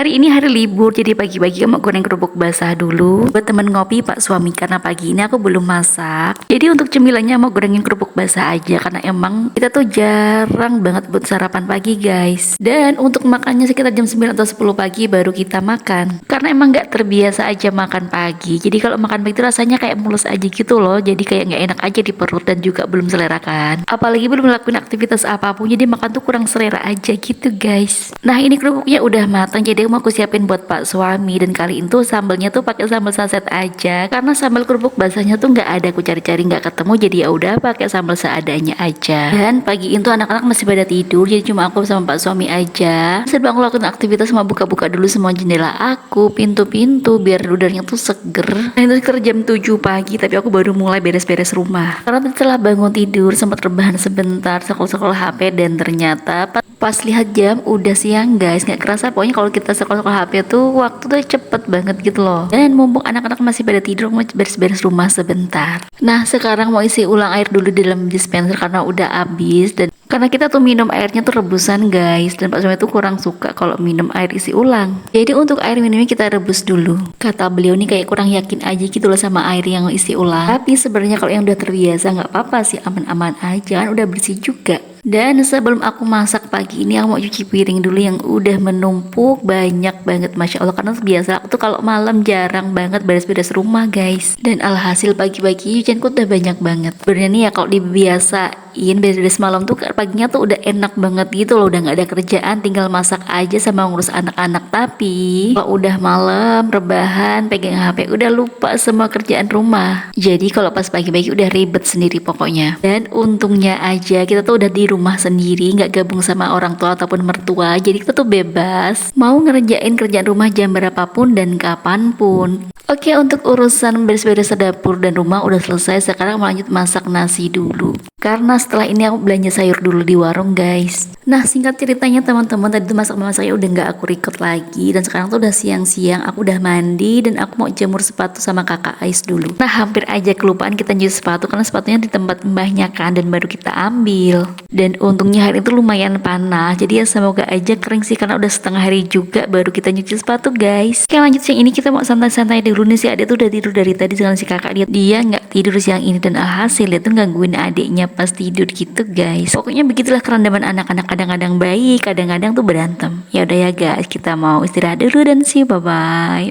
Hari ini hari libur, jadi pagi-pagi mau goreng kerupuk basah dulu buat temen ngopi Pak Suami, karena pagi ini aku belum masak. Jadi untuk cemilannya mau gorengin kerupuk basah aja, karena emang kita tuh jarang banget buat sarapan pagi guys. Dan untuk makannya sekitar jam 9 atau 10 pagi baru kita makan, karena emang gak terbiasa aja makan pagi. Jadi kalau makan pagi itu rasanya kayak mulus aja gitu loh, jadi kayak gak enak aja di perut dan juga belum selera kan. Apalagi belum melakukan aktivitas apapun, jadi makan tuh kurang selera aja gitu guys. Nah ini kerupuknya udah matang, jadi mau aku siapin buat Pak Suami. Dan kali itu sambalnya tuh pakai sambal saset aja, karena sambal kerupuk basahnya tuh nggak ada, aku cari-cari nggak ketemu, jadi ya udah pakai sambal seadanya aja. Dan pagi itu anak-anak masih pada tidur, jadi cuma aku sama Pak Suami aja. Sedang aku lakukan aktivitas mau buka-buka dulu semua jendela aku, pintu-pintu, biar udaranya tuh seger. Nah itu sekitar jam 7 pagi, tapi aku baru mulai beres-beres rumah, karena setelah bangun tidur sempat rebahan sebentar, scroll-scroll HP, dan ternyata pas lihat jam udah siang guys. Nggak kerasa pokoknya kalau kita scroll HP tuh waktu tuh cepet banget gitu loh. Dan mumpung anak-anak masih pada tidur, mau beres-beres rumah sebentar. Nah sekarang mau isi ulang air dulu di dalam dispenser karena udah habis. Dan karena kita tuh minum airnya tuh rebusan guys, dan Pak Suami tuh kurang suka kalau minum air isi ulang. Jadi untuk air minumnya kita rebus dulu. Kata beliau nih kayak kurang yakin aja gitu loh sama air yang isi ulang. Tapi sebenarnya kalau yang udah terbiasa nggak apa-apa sih, aman-aman aja kan, udah bersih juga. Dan sebelum aku masak pagi ini, aku mau cuci piring dulu yang udah menumpuk banyak banget, masya Allah. Karena biasa aku tuh kalau malam jarang banget beres-beres rumah guys. Dan alhasil pagi-pagi cucianku udah banyak banget. Sebenarnya nih ya kalau dibiasain beres-beres malam tuh paginya tuh udah enak banget gitu loh, udah nggak ada kerjaan, tinggal masak aja sama ngurus anak-anak. Tapi kalau udah malam rebahan pegang HP udah lupa semua kerjaan rumah. Jadi kalau pas pagi-pagi udah ribet sendiri pokoknya. Dan untungnya aja kita tuh udah di rumah sendiri, nggak gabung sama orang tua ataupun mertua, jadi kita tuh bebas mau ngerjain kerjaan rumah jam berapapun dan kapanpun. Oke, untuk urusan beres-beres dapur dan rumah udah selesai. Sekarang mau lanjut masak nasi dulu, karena setelah ini aku belanja sayur dulu di warung guys. Nah singkat ceritanya teman-teman, tadi tuh masak-masaknya udah nggak aku record lagi. Dan sekarang tuh udah siang-siang, aku udah mandi dan aku mau jemur sepatu sama kakak Ais dulu. Nah hampir aja kelupaan kita nyuci sepatu, karena sepatunya di tempat mbahnya kan, dan baru kita ambil. Dan untungnya hari itu lumayan panas, jadi ya semoga aja kering sih, karena udah setengah hari juga baru kita nyuci sepatu guys. Oke lanjut, siang ini kita mau santai-santai dulu nih. Si adik tuh udah tidur dari tadi, dengan si kakak dia nggak tidur siang ini, dan alhasil dia tuh gangguin adiknya pas tidur gitu guys. Pokoknya begitulah kerandaman anak-anak, kadang-kadang baik, kadang-kadang tuh berantem. Ya udah ya guys, kita mau istirahat dulu dan see you, bye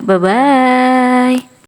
bye.